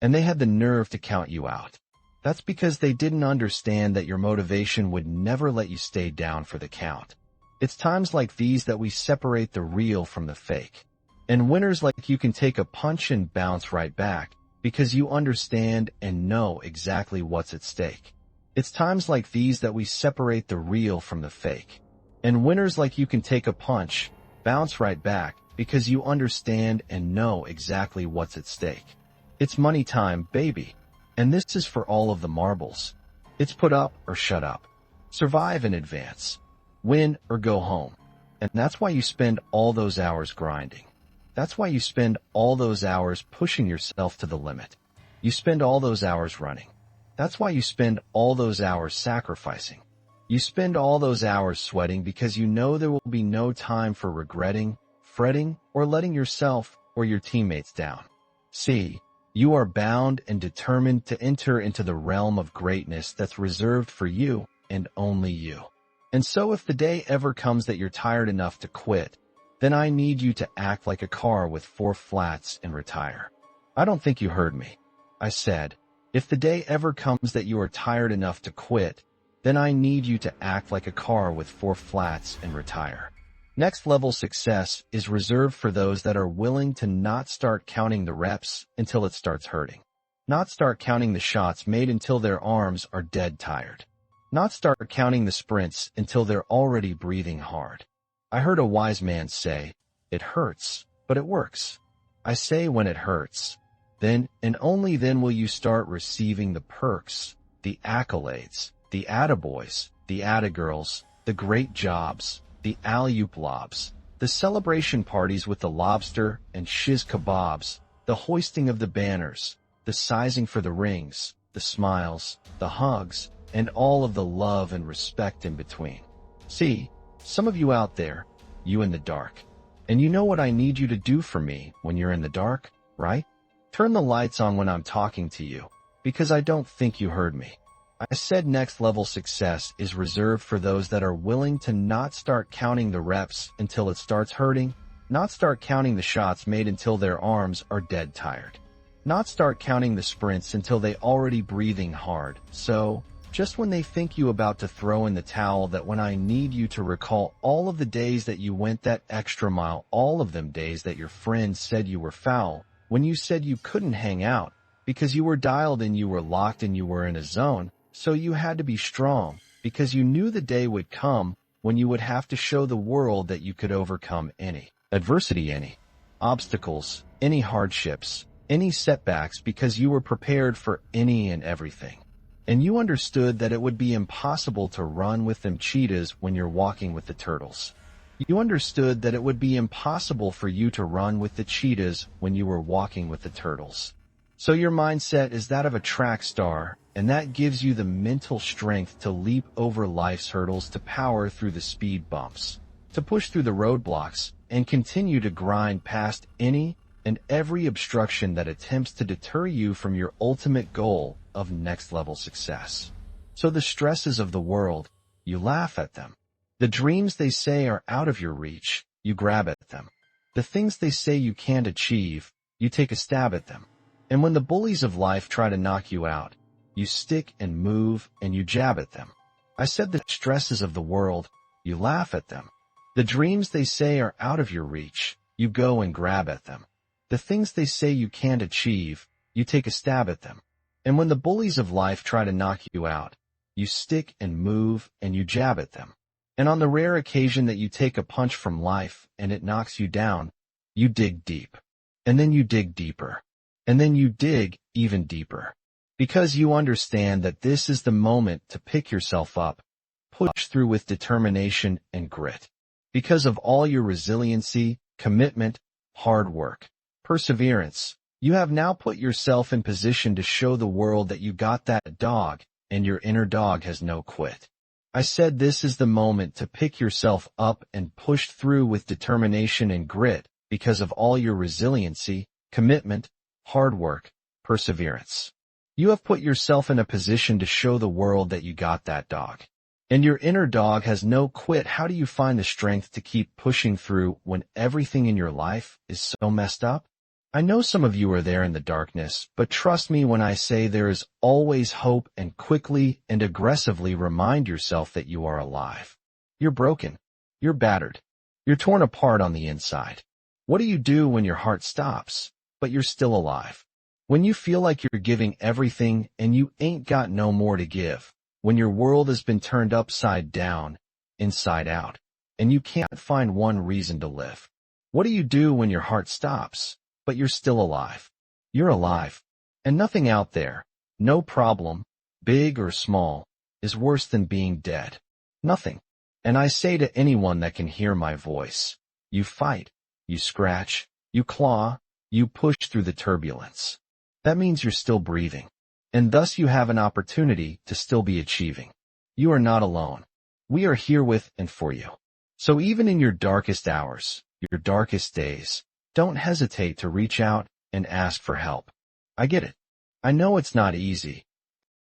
and they had the nerve to count you out. That's because they didn't understand that your motivation would never let you stay down for the count. It's times like these that we separate the real from the fake. And winners like you can take a punch and bounce right back because you understand and know exactly what's at stake. It's times like these that we separate the real from the fake. And winners like you can take a punch, bounce right back because you understand and know exactly what's at stake. It's money time, baby. And this is for all of the marbles. It's put up or shut up. Survive and advance. Win or go home. And that's why you spend all those hours grinding. That's why you spend all those hours pushing yourself to the limit. You spend all those hours running. That's why you spend all those hours sacrificing. You spend all those hours sweating because you know there will be no time for regretting, fretting, or letting yourself or your teammates down. See, you are bound and determined to enter into the realm of greatness that's reserved for you and only you. And so if the day ever comes that you're tired enough to quit, then I need you to act like a car with 4 flats and retire. I don't think you heard me. I said, if the day ever comes that you are tired enough to quit, then I need you to act like a car with 4 flats and retire. Next level success is reserved for those that are willing to not start counting the reps until it starts hurting. Not start counting the shots made until their arms are dead tired. Not start counting the sprints until they're already breathing hard. I heard a wise man say, it hurts, but it works. I say when it hurts, then and only then will you start receiving the perks, the accolades, the attaboys, the attagirls, the great jobs, the alley-oop lobs, the celebration parties with the lobster and shiz kebabs, the hoisting of the banners, the sizing for the rings, the smiles, the hugs, and all of the love and respect in between. See, some of you out there, you in the dark. And you know what I need you to do for me when you're in the dark, right? Turn the lights on when I'm talking to you, because I don't think you heard me. I said next level success is reserved for those that are willing to not start counting the reps until it starts hurting, not start counting the shots made until their arms are dead tired, not start counting the sprints until they already breathing hard. So, just when they think you about to throw in the towel, that when I need you to recall all of the days that you went that extra mile, all of them days that your friends said you were foul, when you said you couldn't hang out because you were dialed and you were locked and you were in a zone, so you had to be strong because you knew the day would come when you would have to show the world that you could overcome any adversity, any obstacles, any hardships, any setbacks, because you were prepared for any and everything. And you understood that it would be impossible to run with them cheetahs when you're walking with the turtles. You understood that it would be impossible for you to run with the cheetahs when you were walking with the turtles. So your mindset is that of a track star, and that gives you the mental strength to leap over life's hurdles, to power through the speed bumps, to push through the roadblocks, and continue to grind past any and every obstruction that attempts to deter you from your ultimate goal of next level success. So the stresses of the world, you laugh at them. The dreams they say are out of your reach, you grab at them. The things they say you can't achieve, you take a stab at them. And when the bullies of life try to knock you out, you stick and move and you jab at them. I said the stresses of the world, you laugh at them. The dreams they say are out of your reach, you go and grab at them. The things they say you can't achieve, you take a stab at them. And when the bullies of life try to knock you out, you stick and move and you jab at them. And on the rare occasion that you take a punch from life and it knocks you down, you dig deep. And then you dig deeper. And then you dig even deeper. Because you understand that this is the moment to pick yourself up, push through with determination and grit. Because of all your resiliency, commitment, hard work, perseverance, you have now put yourself in position to show the world that you got that dog, and your inner dog has no quit. I said this is the moment to pick yourself up and push through with determination and grit, because of all your resiliency, commitment, hard work, perseverance. You have put yourself in a position to show the world that you got that dog. And your inner dog has no quit. How do you find the strength to keep pushing through when everything in your life is so messed up? I know some of you are there in the darkness, but trust me when I say there is always hope, and quickly and aggressively remind yourself that you are alive. You're broken. You're battered. You're torn apart on the inside. What do you do when your heart stops, but you're still alive? When you feel like you're giving everything and you ain't got no more to give. When your world has been turned upside down, inside out, and you can't find one reason to live. What do you do when your heart stops, but you're still alive? You're alive. And nothing out there, no problem, big or small, is worse than being dead. Nothing. And I say to anyone that can hear my voice, you fight, you scratch, you claw, you push through the turbulence. That means you're still breathing. And thus you have an opportunity to still be achieving. You are not alone. We are here with and for you. So even in your darkest hours, your darkest days, don't hesitate to reach out and ask for help. I get it. I know it's not easy.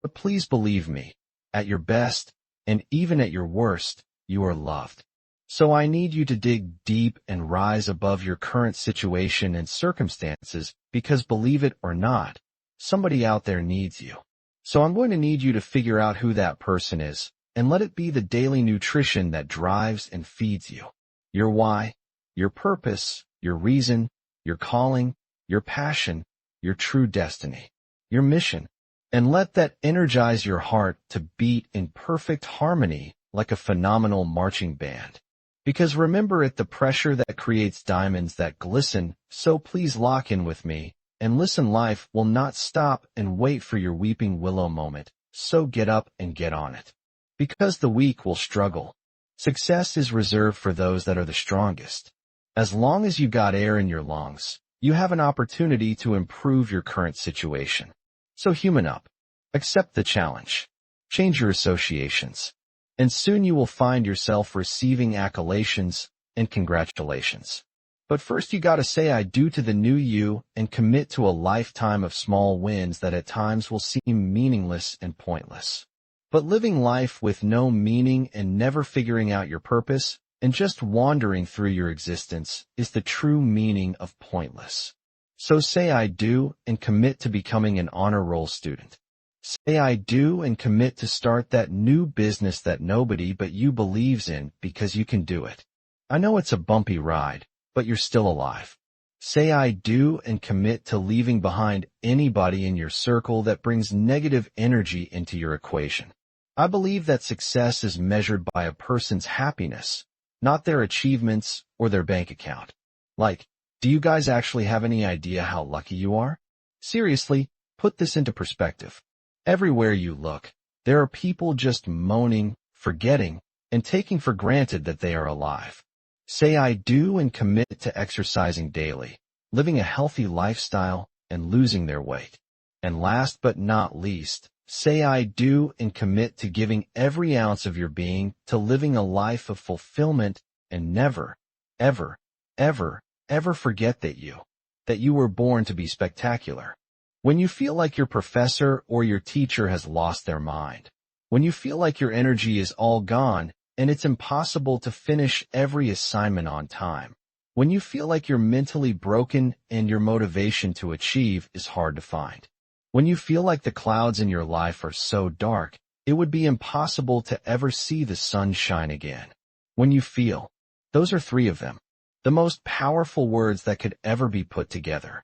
But please believe me, at your best, and even at your worst, you are loved. So I need you to dig deep and rise above your current situation and circumstances, because believe it or not, somebody out there needs you. So I'm going to need you to figure out who that person is, and let it be the daily nutrition that drives and feeds you. Your why, your purpose, your reason, your calling, your passion, your true destiny, your mission. And let that energize your heart to beat in perfect harmony like a phenomenal marching band. Because remember it, the pressure that creates diamonds that glisten, so please lock in with me, and listen, life will not stop and wait for your weeping willow moment, so get up and get on it. Because the weak will struggle. Success is reserved for those that are the strongest. As long as you got air in your lungs, you have an opportunity to improve your current situation. So human up. Accept the challenge. Change your associations. And soon you will find yourself receiving accolades and congratulations. But first you gotta say I do to the new you and commit to a lifetime of small wins that at times will seem meaningless and pointless. But living life with no meaning and never figuring out your purpose and just wandering through your existence is the true meaning of pointless. So say I do and commit to becoming an honor roll student. Say I do and commit to start that new business that nobody but you believes in, because you can do it. I know it's a bumpy ride, but you're still alive. Say I do and commit to leaving behind anybody in your circle that brings negative energy into your equation. I believe that success is measured by a person's happiness, not their achievements or their bank account. Like, do you guys actually have any idea how lucky you are? Seriously, put this into perspective. Everywhere you look, there are people just moaning, forgetting, and taking for granted that they are alive. Say I do and commit to exercising daily, living a healthy lifestyle, and losing their weight. And last but not least, say I do and commit to giving every ounce of your being to living a life of fulfillment, and never, ever, ever, ever forget that you were born to be spectacular. When you feel like your professor or your teacher has lost their mind, when you feel like your energy is all gone and it's impossible to finish every assignment on time, when you feel like you're mentally broken and your motivation to achieve is hard to find, when you feel like the clouds in your life are so dark, it would be impossible to ever see the sun shine again. When you feel, those are three of them, the most powerful words that could ever be put together.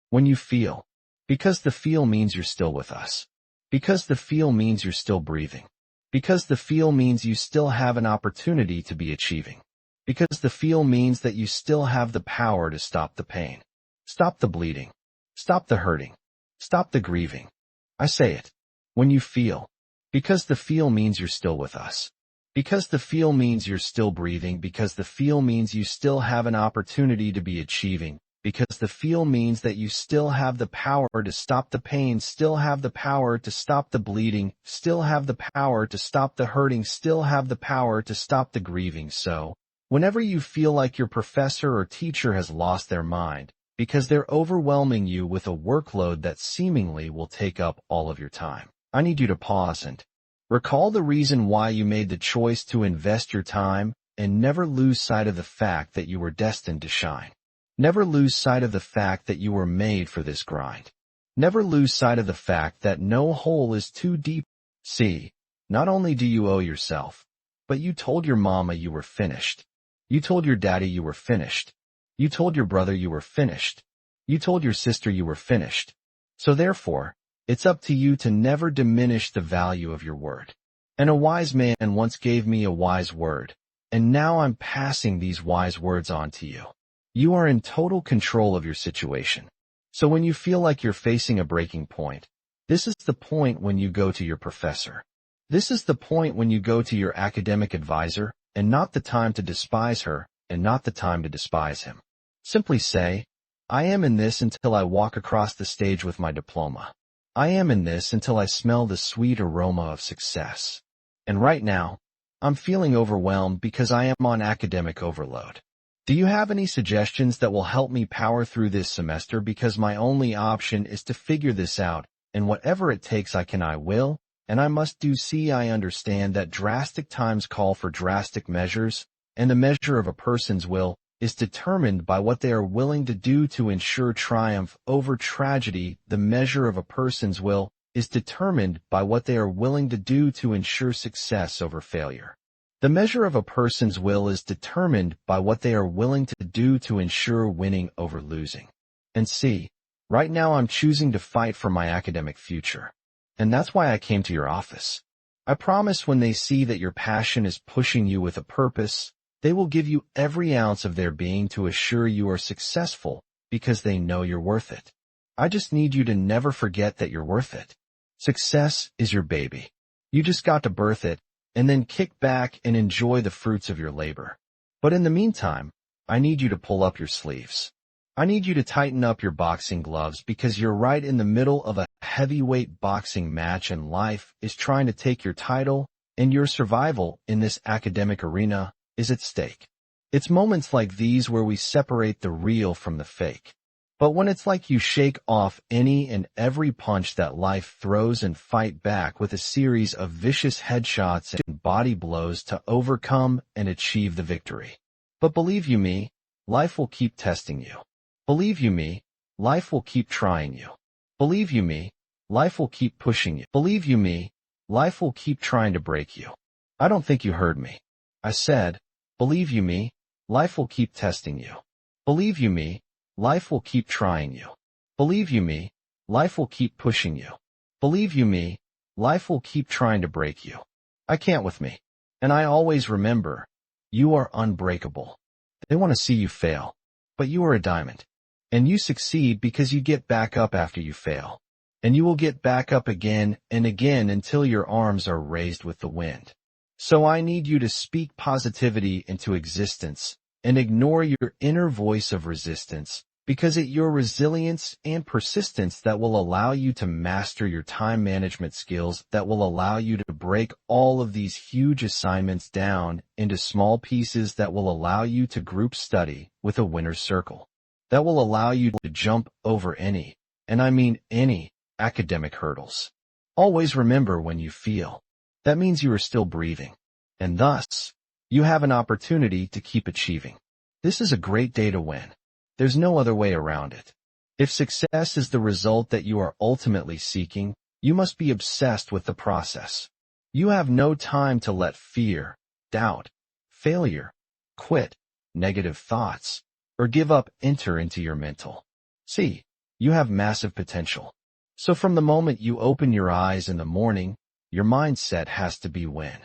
When you feel. Because the feel means you're still with us. Because the feel means you're still breathing. Because the feel means you still have an opportunity to be achieving. Because the feel means that you still have the power to stop the pain. Stop the bleeding. Stop the hurting. Stop the grieving. I say it. When you feel. Because the feel means you're still with us. Because the feel means you're still breathing. Because the feel means you still have an opportunity to be achieving. Because the feel means that you still have the power to stop the pain, still have the power to stop the bleeding, still have the power to stop the hurting, still have the power to stop the grieving. So, whenever you feel like your professor or teacher has lost their mind, because they're overwhelming you with a workload that seemingly will take up all of your time, I need you to pause and recall the reason why you made the choice to invest your time and never lose sight of the fact that you were destined to shine. Never lose sight of the fact that you were made for this grind. Never lose sight of the fact that no hole is too deep. See, not only do you owe yourself, but you told your mama you were finished. You told your daddy you were finished. You told your brother you were finished. You told your sister you were finished. So therefore, it's up to you to never diminish the value of your word. And a wise man once gave me a wise word, and now I'm passing these wise words on to you. You are in total control of your situation. So when you feel like you're facing a breaking point, this is the point when you go to your professor. This is the point when you go to your academic advisor, and not the time to despise her, and not the time to despise him. Simply say, I am in this until I walk across the stage with my diploma. I am in this until I smell the sweet aroma of success. And right now, I'm feeling overwhelmed because I am on academic overload. Do you have any suggestions that will help me power through this semester, because my only option is to figure this out, and whatever it takes I will, and I must do. See, I understand that drastic times call for drastic measures, and the measure of a person's will is determined by what they are willing to do to ensure triumph over tragedy. The measure of a person's will is determined by what they are willing to do to ensure success over failure. The measure of a person's will is determined by what they are willing to do to ensure winning over losing. And see, right now I'm choosing to fight for my academic future. And that's why I came to your office. I promise when they see that your passion is pushing you with a purpose, they will give you every ounce of their being to assure you are successful, because they know you're worth it. I just need you to never forget that you're worth it. Success is your baby. You just got to birth it, and then kick back and enjoy the fruits of your labor. But in the meantime, I need you to pull up your sleeves. I need you to tighten up your boxing gloves, because you're right in the middle of a heavyweight boxing match, and life is trying to take your title, and your survival in this academic arena is at stake. It's moments like these where we separate the real from the fake. But when it's like you shake off any and every punch that life throws and fight back with a series of vicious headshots and body blows to overcome and achieve the victory. But believe you me, life will keep testing you. Believe you me, life will keep trying you. Believe you me, life will keep pushing you. Believe you me, life will keep trying to break you. I don't think you heard me. I said, believe you me, life will keep testing you. Believe you me, life will keep trying you. Believe you me, life will keep pushing you. Believe you me, life will keep trying to break you. I can't with me. And I always remember, you are unbreakable. They want to see you fail, but you are a diamond. And you succeed because you get back up after you fail. And you will get back up again and again until your arms are raised with the wind. So I need you to speak positivity into existence and ignore your inner voice of resistance, because it's your resilience and persistence that will allow you to master your time management skills, that will allow you to break all of these huge assignments down into small pieces, that will allow you to group study with a winner's circle, that will allow you to jump over any, and I mean any, academic hurdles. Always remember, when you feel, that means you are still breathing, and thus, you have an opportunity to keep achieving. This is a great day to win. There's no other way around it. If success is the result that you are ultimately seeking, you must be obsessed with the process. You have no time to let fear, doubt, failure, quit, negative thoughts, or give up enter into your mental. See, you have massive potential. So from the moment you open your eyes in the morning, your mindset has to be win.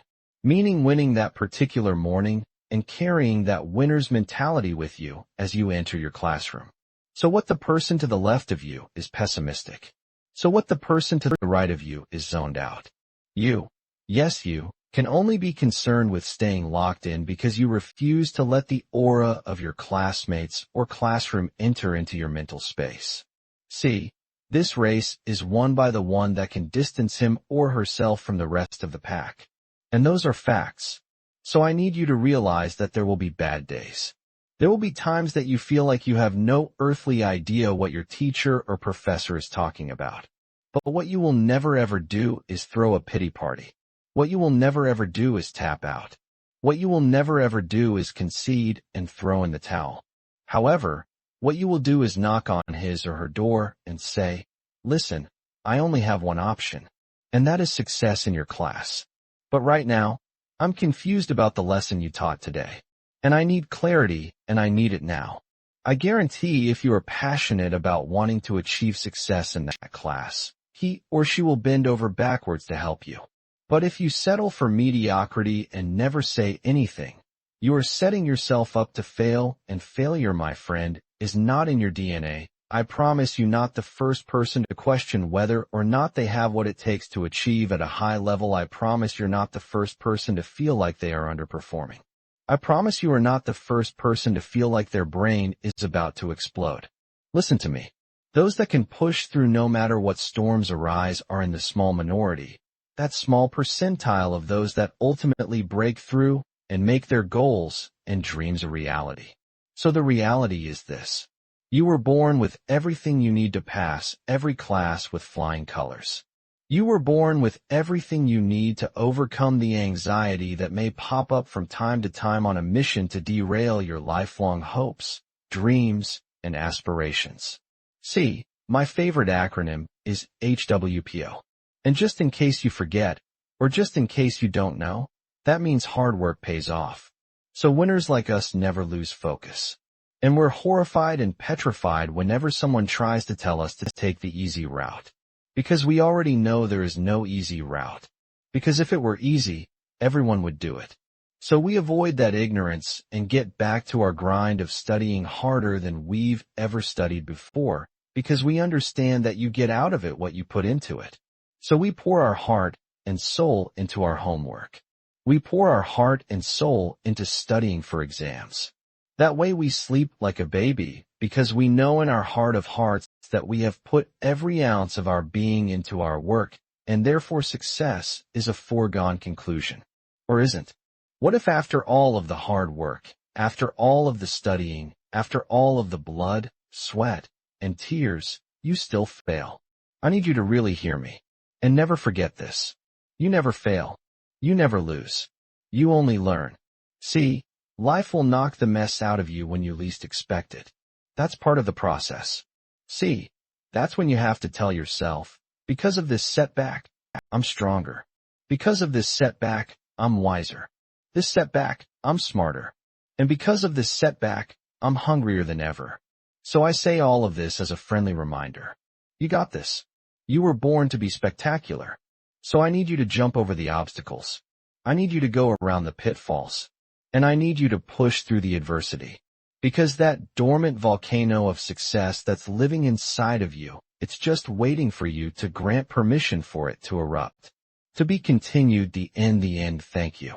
Meaning winning that particular morning, and carrying that winner's mentality with you as you enter your classroom. So what the person to the left of you is pessimistic. So what the person to the right of you is zoned out. You, yes you, can only be concerned with staying locked in because you refuse to let the aura of your classmates or classroom enter into your mental space. See, this race is won by the one that can distance him or herself from the rest of the pack. And those are facts. So I need you to realize that there will be bad days. There will be times that you feel like you have no earthly idea what your teacher or professor is talking about. But what you will never ever do is throw a pity party. What you will never ever do is tap out. What you will never ever do is concede and throw in the towel. However, What you will do is knock on his or her door and say, "Listen, I only have one option, and that is success in your class. But right now, I'm confused about the lesson you taught today, and I need clarity, and I need it now." I guarantee if you are passionate about wanting to achieve success in that class, he or she will bend over backwards to help you. But if you settle for mediocrity and never say anything, you are setting yourself up to fail, and failure, my friend, is not in your DNA. I promise you, not the first person to question whether or not they have what it takes to achieve at a high level. I promise you're not the first person to feel like they are underperforming. I promise you are not the first person to feel like their brain is about to explode. Listen to me. Those that can push through no matter what storms arise are in the small minority, that small percentile of those that ultimately break through and make their goals and dreams a reality. So the reality is this. You were born with everything you need to pass every class with flying colors. You were born with everything you need to overcome the anxiety that may pop up from time to time on a mission to derail your lifelong hopes, dreams, and aspirations. See, my favorite acronym is HWPO. And just in case you forget, or just in case you don't know, that means hard work pays off. So winners like us never lose focus. And we're horrified and petrified whenever someone tries to tell us to take the easy route. Because we already know there is no easy route. Because if it were easy, everyone would do it. So we avoid that ignorance and get back to our grind of studying harder than we've ever studied before, because we understand that you get out of it what you put into it. So we pour our heart and soul into our homework. We pour our heart and soul into studying for exams. That way we sleep like a baby, because we know in our heart of hearts that we have put every ounce of our being into our work, and therefore success is a foregone conclusion. Or isn't? What if after all of the hard work, after all of the studying, after all of the blood, sweat, and tears, you still fail? I need you to really hear me. And never forget this. You never fail. You never lose. You only learn. See, life will knock the mess out of you when you least expect it. That's part of the process. See, that's when you have to tell yourself, because of this setback, I'm stronger. Because of this setback, I'm wiser. This setback, I'm smarter. And because of this setback, I'm hungrier than ever. So I say all of this as a friendly reminder. You got this. You were born to be spectacular. So I need you to jump over the obstacles. I need you to go around the pitfalls. And I need you to push through the adversity. Because that dormant volcano of success that's living inside of you, it's just waiting for you to grant permission for it to erupt. To be continued, the end, thank you.